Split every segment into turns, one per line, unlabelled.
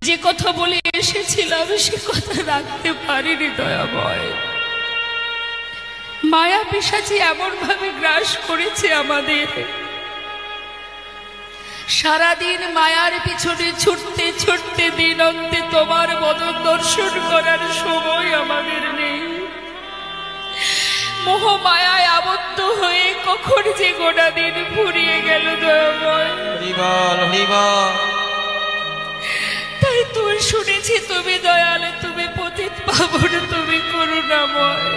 যে কথা বলে এসেছিলাম সে কথা রাখতে পারিনি দয়াময়। মায়া পিশাচি এমন ভাবে গ্রাস করেছে আমাদের, সারাদিন মায়ার পিছনে ছুটতে ছুটতে দিন অন্তে তোমার বদন দর্শন করার সময় আমাদের নেই। মোহ মায়ায় আবদ্ধ হয়ে কখন যে গোটা দিন ফুরিয়ে গেল দয়াময়। তাই তুই শুনেছি তুমি দয়ালে, তুমি পতিত পাবন, তুমি করুণাময়।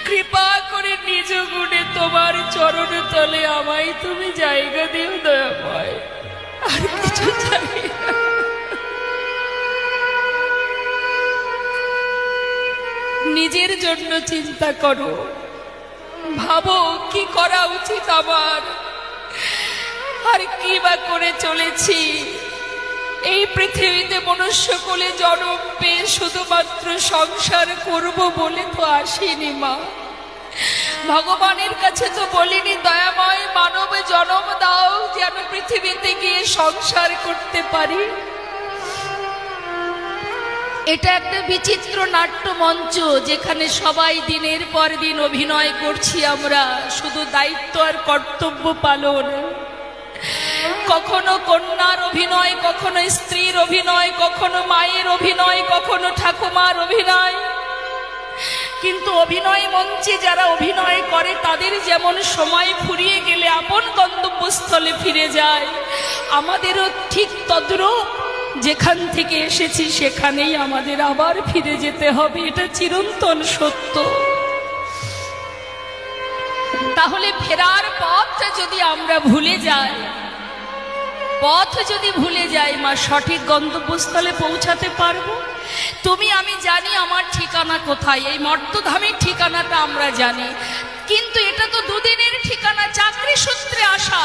কৃপা করে নিজ গুণে তোমার চরণ তলে আমায় তুমি জায়গা দিও দয়াময়, আর কিছু চাই না। নিজের জন্য চিন্তা করো, ভাবো কি করা উচিত আমার, আর কি বা করে চলেছি। এই পৃথিবীতে মনুষ্যকুলে জন্ম পেয়ে শুধুমাত্র সংসার করব বলে তো আসিনি মা। ভগবানের কাছে তো বলিনি দয়াময় মানব জন্ম দাও যেন পৃথিবীতে গিয়ে সংসার করতে পারি। এটা একটা বিচিত্র নাট্য মঞ্চ, যেখানে সবাই দিনের পর দিন অভিনয় করছি আমরা, শুধু দায়িত্ব আর কর্তব্য পালন। কখনো কন্যার অভিনয়, কখনো স্ত্রীর অভিনয়, কখনো মায়ের অভিনয়, কখনো ঠাকুমার অভিনয়। কিন্তু অভিনয় মঞ্চে যারা অভিনয় করে তাদের যেমন সময় ফুরিয়ে গেলে আপন গন্তব্যস্থলে ফিরে যায়, আমাদেরও ঠিক তদ্রূপ যেখান থেকে এসেছি সেখানেই আমাদের আবার ফিরে যেতে হবে, এটা চিরন্তন সত্য। তাহলে ফেরার পথটা যদি আমরা ভুলে যাই, পথ যদি ভুলে যাই মা, সঠিক গন্তব্যস্থলে পৌঁছাতে পারবো? তুমি আমি জানি আমার ঠিকানা কোথায়, এই মর্তধামের ঠিকানাটা আমরা জানি, কিন্তু এটা তো দুদিনের ঠিকানা, চাকরি সূত্রে আসা,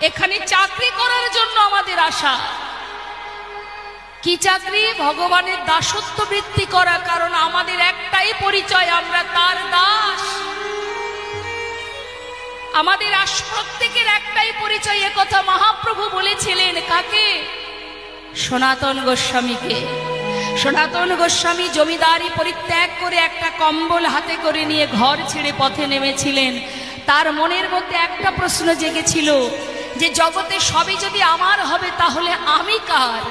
এখানে চাকরি করার জন্য আমাদের আসা। কি চাকরি? ভগবানের দাসত্ব বৃত্তি করা, কারণ আমাদের একটাই পরিচয়, আমরা তার দাস। আমাদের প্রত্যেকের একটাই পরিচয়, একথা মহাপ্রভু বলেছিলেন কাকে? সনাতন গোস্বামীকে। সনাতন গোস্বামী জমিদারি পরিত্যাগ করে একটা কম্বল হাতে করে নিয়ে ঘর ছেড়ে পথে নেমেছিলেন। তার মনের মধ্যে একটা প্রশ্ন জেগেছিল যে জগতে সবই যদি আমার হবে তাহলে আমি কার?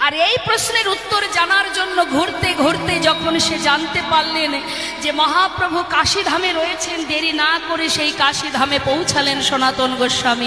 আর এই প্রশ্নের উত্তর জানার জন্য ঘুরতে ঘুরতে যখন সে জানতে পারলেন যে মহাপ্রভু কাশীধামে রয়েছেন, দেরি না করে সেই কাশীধামে পৌঁছালেন সনাতন গোস্বামী।